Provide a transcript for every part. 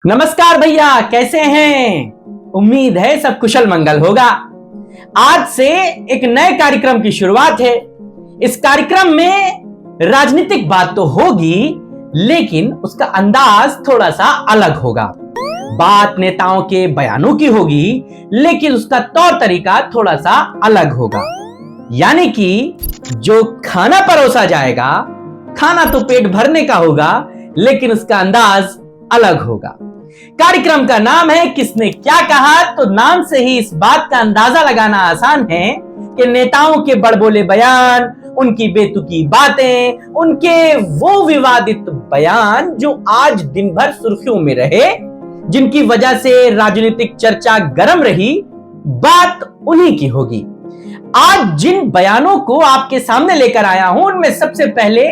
नमस्कार भैया, कैसे हैं? उम्मीद है सब कुशल मंगल होगा। आज से एक नए कार्यक्रम की शुरुआत है। इस कार्यक्रम में राजनीतिक बात तो होगी, लेकिन उसका अंदाज थोड़ा सा अलग होगा। बात नेताओं के बयानों की होगी, लेकिन उसका तौर तरीका थोड़ा सा अलग होगा। यानी कि जो खाना परोसा जाएगा, खाना तो पेट भरने का होगा, लेकिन उसका अंदाज अलग होगा। कार्यक्रम का नाम है किसने क्या कहा, तो नाम से ही इस बात का अंदाजा लगाना आसान है कि नेताओं के बड़बोले बयान, उनकी बेतुकी बातें, उनके वो विवादित बयान जो आज दिन भर सुर्खियों में रहे, जिनकी वजह से राजनीतिक चर्चा गर्म रही, बात उन्हीं की होगी। आज जिन बयानों को आपके सामने लेकर आया हूं, उनमें सबसे पहले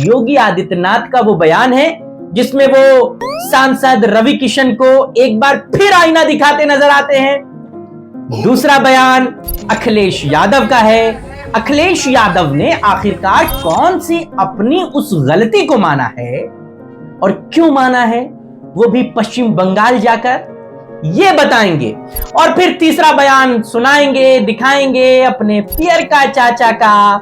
योगी आदित्यनाथ का वो बयान है जिसमें वो सांसद रवि किशन को एक बार फिर आईना दिखाते नजर आते हैं। दूसरा बयान अखिलेश यादव का है। अखिलेश यादव ने आखिरकार कौन सी अपनी उस गलती को माना है और क्यों माना है, वो भी पश्चिम बंगाल जाकर, ये बताएंगे। और फिर तीसरा बयान सुनाएंगे, दिखाएंगे अपने पियर का चाचा का।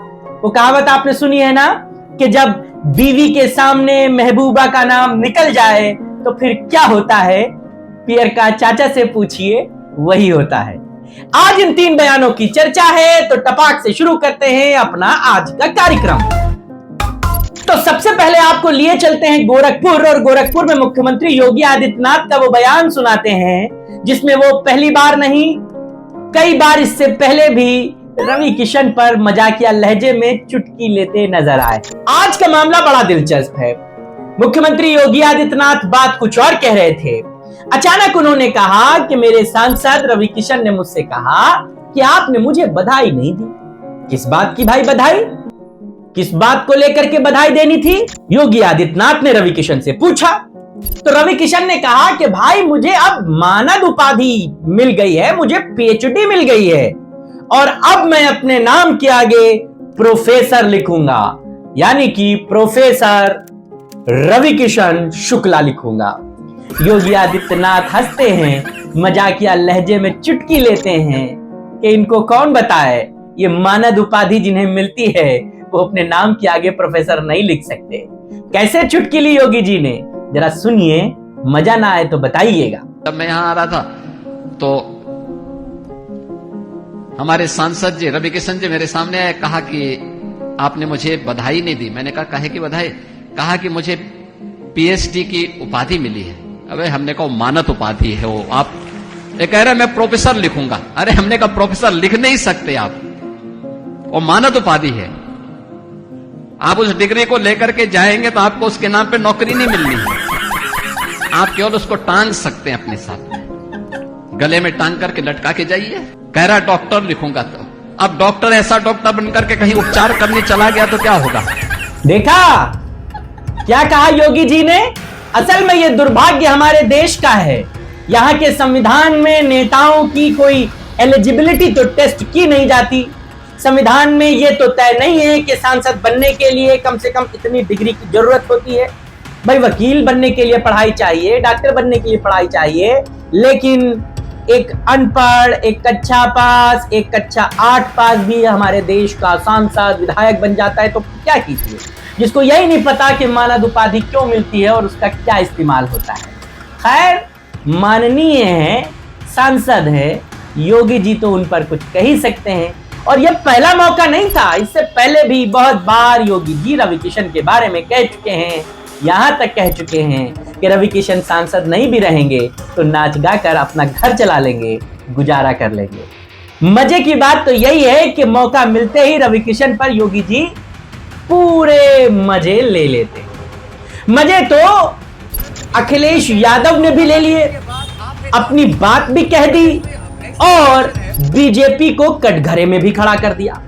वो कहावत आपने सुनी है ना कि जब बीवी के सामने महबूबा का नाम निकल जाए तो फिर क्या होता है, पियर का चाचा से पूछिए, वही होता है। आज इन तीन बयानों की चर्चा है, तो टपाक से शुरू करते हैं अपना आज का कार्यक्रम। तो सबसे पहले आपको लिए चलते हैं गोरखपुर, और गोरखपुर में मुख्यमंत्री योगी आदित्यनाथ का वो बयान सुनाते हैं जिसमें वो पहली बार नहीं, कई बार इससे पहले भी रवि किशन पर मजाकिया लहजे में चुटकी लेते नजर आए। आज का मामला बड़ा दिलचस्प है। मुख्यमंत्री योगी आदित्यनाथ बात कुछ और कह रहे थे। अचानक उन्होंने कहा कि मेरे सांसद रवि किशन ने मुझसे कहा कि आपने मुझे बधाई नहीं दी। किस बात की भाई बधाई? किस बात को लेकर के बधाई देनी थी? योगी आदित्यनाथ ने रवि किशन से पूछा। तो रवि किशन ने कहा कि भाई मुझे अब मानद उपाधि मिल गई है, मुझे पीएचडी मिल गई है, और अब मैं अपने नाम के आगे प्रोफेसर लिखूंगा, यानी कि प्रोफेसर रवि किशन शुक्ला लिखूंगा। योगी आदित्यनाथ हंसते हैं, मजाकिया लहजे में चुटकी लेते हैं कि इनको कौन बताए, ये मानद उपाधि जिन्हें मिलती है वो अपने नाम के आगे प्रोफेसर नहीं लिख सकते। कैसे चुटकी ली योगी जी ने, जरा सुनिए, मजा ना आए तो बताइएगा। जब मैं यहां आ रहा था तो हमारे सांसद जी रवि किशन जी मेरे सामने आए, कहा कि आपने मुझे बधाई नहीं दी। मैंने कहा काहे की बधाई? कहा कि मुझे पीएचडी की उपाधि मिली है। अबे हमने कहा मानद उपाधि है वो, आप ये कह रहे मैं प्रोफेसर लिखूंगा। अरे हमने कहा प्रोफेसर लिख नहीं सकते आप, वो मानद उपाधि है। आप उस डिग्री को लेकर के जाएंगे तो आपको उसके नाम पे नौकरी नहीं मिलनी है, आप केवल उसको टांग सकते हैं अपने साथ में, गले में टांग करके लटका के जाइए। कह रहा डॉक्टर लिखूंगा। तो अब डॉक्टर ऐसा डॉक्टर बनकर के कहीं उपचार करने चला गया तो क्या होगा? देखा क्या कहा योगी जी ने? असल में ये दुर्भाग्य हमारे देश का है। यहाँ के संविधान में नेताओं की कोई एलिजिबिलिटी तो टेस्ट की नहीं जाती। संविधान में ये तो तय नहीं है कि सांसद बनने के लिए कम से कम इतनी डिग्री की जरूरत होती है। भाई वकील बनने के लिए पढ़ाई चाहिए, डॉक्टर बनने के लिए पढ़ाई चाहिए, लेकिन एक अनपढ़, एक कक्षा पास, एक कक्षा 8 पास भी हमारे देश का सांसद विधायक बन जाता है तो क्या कीजिए, जिसको यही नहीं पता कि मानद उपाधि क्यों मिलती है और उसका क्या इस्तेमाल होता है। खैर, माननीय है, सांसद है, योगी जी तो उन पर कुछ कह ही सकते हैं। और यह पहला मौका नहीं था, इससे पहले भी बहुत बार योगी जी रवि किशन के बारे में कह चुके हैं। यहां तक कह चुके हैं कि रवि किशन सांसद नहीं भी रहेंगे तो नाच गाकर अपना घर चला लेंगे, गुजारा कर लेंगे। मजे की बात तो यही है कि मौका मिलते ही रवि किशन पर योगी जी पूरे मजे ले लेते। मजे तो अखिलेश यादव ने भी ले लिए, अपनी बात भी कह दी और बीजेपी को कटघरे में भी खड़ा कर दिया।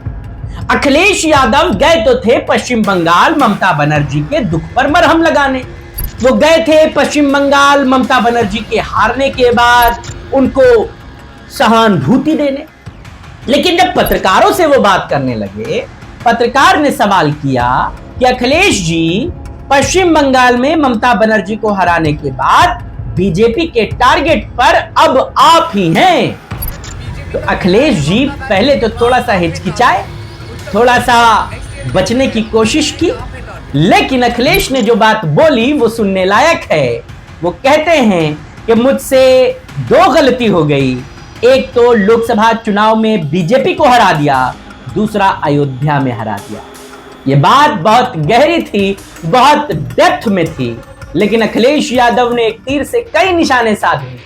अखिलेश यादव गए तो थे पश्चिम बंगाल ममता बनर्जी के दुख पर मरहम लगाने। वो गए थे पश्चिम बंगाल ममता बनर्जी के हारने के बाद उनको सहानुभूति देने। लेकिन जब पत्रकारों से वो बात करने लगे, पत्रकार ने सवाल किया कि अखिलेश जी पश्चिम बंगाल में ममता बनर्जी को हराने के बाद बीजेपी के टारगेट पर अब आप ही हैं। तो अखिलेश जी पहले तो थोड़ा सा हिचकिचाए, थोड़ा सा बचने की कोशिश की, लेकिन अखिलेश ने जो बात बोली वो सुनने लायक है। वो कहते हैं कि मुझसे दो गलती हो गई, एक तो लोकसभा चुनाव में बीजेपी को हरा दिया, दूसरा अयोध्या में हरा दिया। ये बात बहुत गहरी थी, बहुत डेप्थ में थी, लेकिन अखिलेश यादव ने एक तीर से कई निशाने साधे।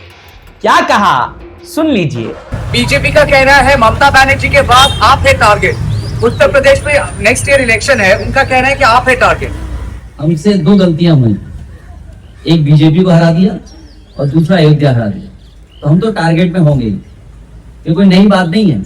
क्या कहा सुन लीजिए। बीजेपी का कहना है ममता बनर्जी के बाद आप है टारगेट। उत्तर प्रदेश में नेक्स्ट ईयर इलेक्शन है, उनका कहना है कि आप है टारगेट। हमसे दो गलतियां हुई, एक बीजेपी को हरा दिया और दूसरा अयोध्या हरा दिया, तो हम तो टारगेट में होंगे। ये कोई नई बात नहीं है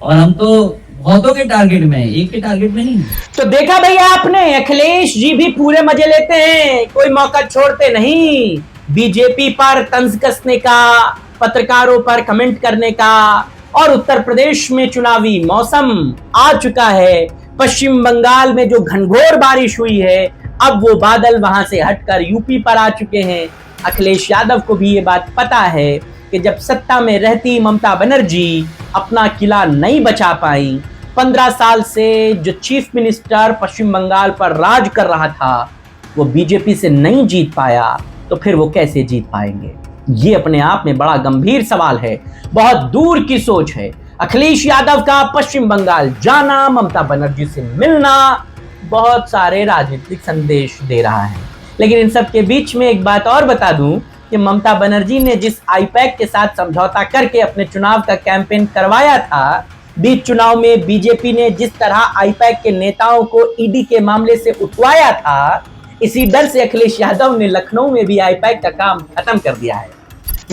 और हम तो बहुतों के टारगेट में है, एक के टारगेट में नहीं। तो देखा भैया आपने, अखिलेश जी भी पूरे मजे लेते हैं, कोई मौका छोड़ते नहीं। बीजेपी पर तंज कसने का, पत्रकारों पर कमेंट करने का, और उत्तर प्रदेश में चुनावी मौसम आ चुका है। पश्चिम बंगाल में जो घनघोर बारिश हुई है, अब वो बादल वहां से हटकर यूपी पर आ चुके हैं। अखिलेश यादव को भी ये बात पता है कि जब सत्ता में रहती ममता बनर्जी अपना किला नहीं बचा पाई, 15 साल से जो चीफ मिनिस्टर पश्चिम बंगाल पर राज कर रहा था वो बीजेपी से नहीं जीत पाया, तो फिर वो कैसे जीत पाएंगे? ये अपने आप में बड़ा गंभीर सवाल है, बहुत दूर की सोच है। अखिलेश यादव का पश्चिम बंगाल जाना, ममता बनर्जी से मिलना बहुत सारे राजनीतिक संदेश दे रहा है। लेकिन इन सब के बीच में एक बात और बता दूं कि ममता बनर्जी ने जिस आईपैक के साथ समझौता करके अपने चुनाव का कैंपेन करवाया था, बीच चुनाव में बीजेपी ने जिस तरह आईपैक के नेताओं को ईडी के मामले से उठवाया था, इसी डर से अखिलेश यादव ने लखनऊ में भी आईपैक का काम खत्म कर दिया है।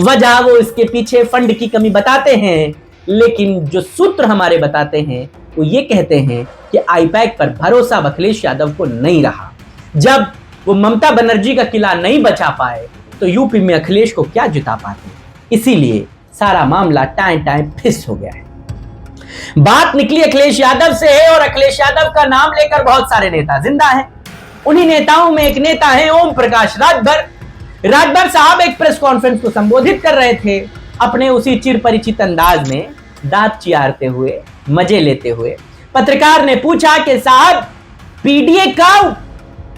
वजह वो इसके पीछे फंड की कमी बताते हैं, लेकिन जो सूत्र हमारे बताते हैं वो ये कहते हैं कि आईपैक पर भरोसा अखिलेश यादव को नहीं रहा। जब वो ममता बनर्जी का किला नहीं बचा पाए तो यूपी में अखिलेश को क्या जिता पाते, इसीलिए सारा मामला टाइम टाइम फिस हो गया है। बात निकली अखिलेश यादव से है और अखिलेश यादव का नाम लेकर बहुत सारे नेता जिंदा हैं। उन्हीं नेताओं में एक नेता है ओम प्रकाश राजभर साहब एक प्रेस कॉन्फ्रेंस को संबोधित कर रहे थे, अपने उसी चिर परिचित अंदाज में दांत चियारते हुए, मजे लेते हुए। पत्रकार ने पूछा कि साहब, पीडीए का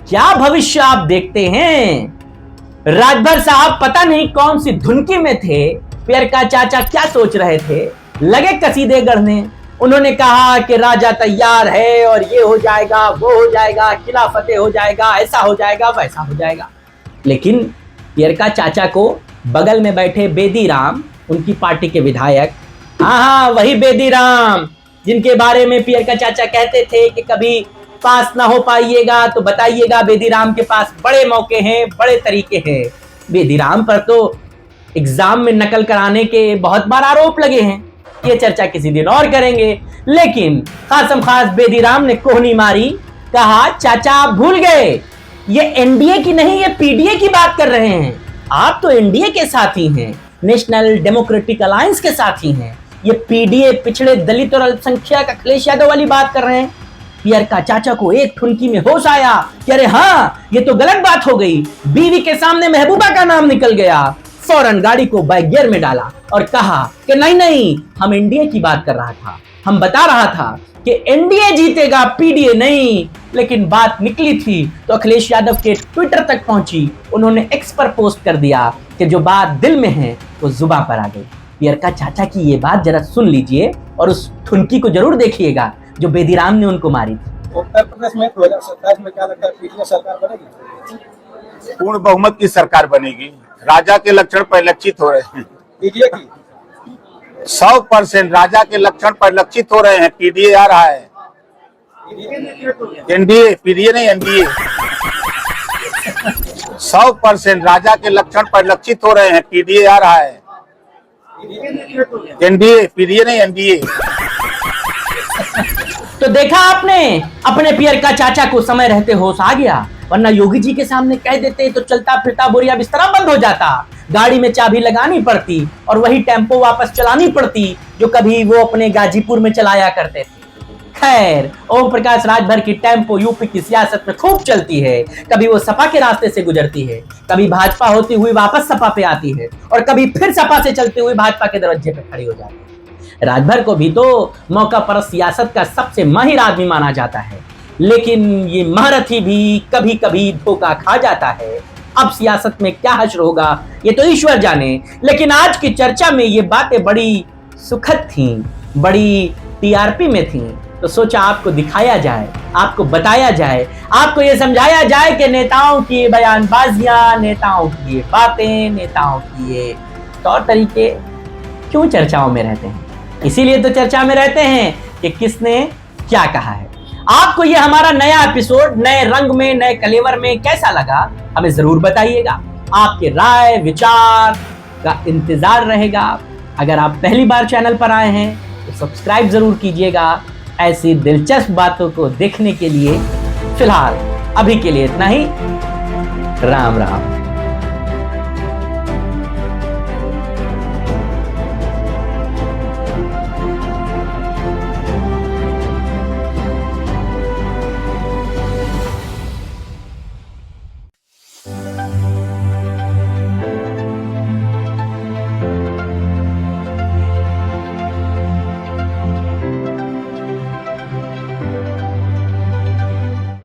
क्या भविष्य आप देखते हैं? राजभर साहब पता नहीं कौन सी धुनकी में थे, प्यार का चाचा क्या सोच रहे थे, लगे कसीदे गढ़ने। उन्होंने कहा कि राजा तैयार है और ये हो जाएगा, वो हो जाएगा, किला फतेह हो जाएगा, ऐसा हो जाएगा, वैसा हो जाएगा। लेकिन पियर का चाचा को बगल में बैठे बेदी राम, उनकी पार्टी के विधायक, हाँ वही बेदी राम जिनके बारे में पियर का चाचा कहते थे कि कभी पास ना हो पाइएगा तो बताइएगा, बेदी राम के पास बड़े मौके हैं, बड़े तरीके हैं। बेदी राम पर तो एग्जाम में नकल कराने के बहुत बार आरोप लगे हैं, ये चर्चा किसी दिन और करेंगे। लेकिन खासम खास बेदी राम ने कोहनी मारी, कहा चाचा आप भूल गए, ये एनडीए की नहीं, ये पीडीए की बात कर रहे हैं। आप तो एनडीए के साथी हैं, नेशनल डेमोक्रेटिक अलायंस के साथी हैं, ये पीडीए पिछड़े दलित और अल्पसंख्यक अखिलेश यादव वाली बात कर रहे हैं। पियर का चाचा को एक ठुनकी में होश आया कि अरे हाँ, ये तो गलत बात हो गई। बीवी के सामने महबूबा का नाम निकल गया। फौरन गाड़ी को बैक गियर में डाला और कहा कि नहीं, हम एनडीए की बात कर रहा था, हम बता रहा था कि एनडीए जीतेगा, पीडीए नहीं। लेकिन बात निकली थी तो अखिलेश यादव के ट्विटर तक पहुंची। उन्होंने एक्स पर पोस्ट कर दिया कि जो बात दिल में है वो जुबान पर आ गई। पियर का चाचा की ये बात जरा सुन लीजिए और उस ठुनकी को जरूर देखिएगा जो बेदीराम ने उनको मारी थी। उत्तर प्रदेश में 2027 में क्या लगता है, पीडीए सरकार बनेगी? पूर्ण बहुमत की सरकार बनेगी। राजा के लक्षण परिलक्षित हो रहे हैं। पीडीए की 100% राजा के लक्षण परिलक्षित हो रहे हैं। पीडीए आ रहा है, एनडीए, पीडीए नहीं एनडीए। 100% राजा के लक्षण परिलक्षित हो रहे हैं। पीडीए आ रहा है, एनडीए, पीडीए नहीं एनडीए। तो देखा आपने, अपने पियर का चाचा को समय रहते होश आ गया, वरना योगी जी के सामने कह देते तो चलता फिरता बोरिया बिस्तरा बंद हो जाता, गाड़ी में चाबी लगानी पड़ती और वही टेम्पो वापस चलानी पड़ती जो कभी वो अपने गाजीपुर में चलाया करते थे। खैर, ओम प्रकाश राजभर की टेम्पो यूपी की सियासत में खूब चलती है। कभी वो सपा के रास्ते से गुजरती है, कभी भाजपा होती हुई वापस सपा पे आती है और कभी फिर सपा से चलती हुई भाजपा के दरवाजे पे खड़ी हो जाती है। राजभर को भी तो मौका पर सियासत का सबसे माहिर आदमी माना जाता है, लेकिन ये महारथी भी कभी कभी धोखा खा जाता है। अब सियासत में क्या हश्र होगा ये तो ईश्वर जाने, लेकिन आज की चर्चा में ये बातें बड़ी सुखद थीं, बड़ी टीआरपी में थीं, तो सोचा आपको दिखाया जाए, आपको बताया जाए, आपको ये समझाया जाए कि नेताओं की बयानबाजियां, नेताओं की ये बातें, नेताओं की ये तौर तरीके क्यों चर्चाओं में रहते हैं। इसीलिए तो चर्चा में रहते हैं कि किसने क्या कहा है। आपको ये हमारा नया एपिसोड नए रंग में, नए कलेवर में कैसा लगा हमें जरूर बताइएगा। आपके राय विचार का इंतजार रहेगा। अगर आप पहली बार चैनल पर आए हैं तो सब्सक्राइब जरूर कीजिएगा ऐसी दिलचस्प बातों को देखने के लिए। फिलहाल अभी के लिए इतना ही। राम राम।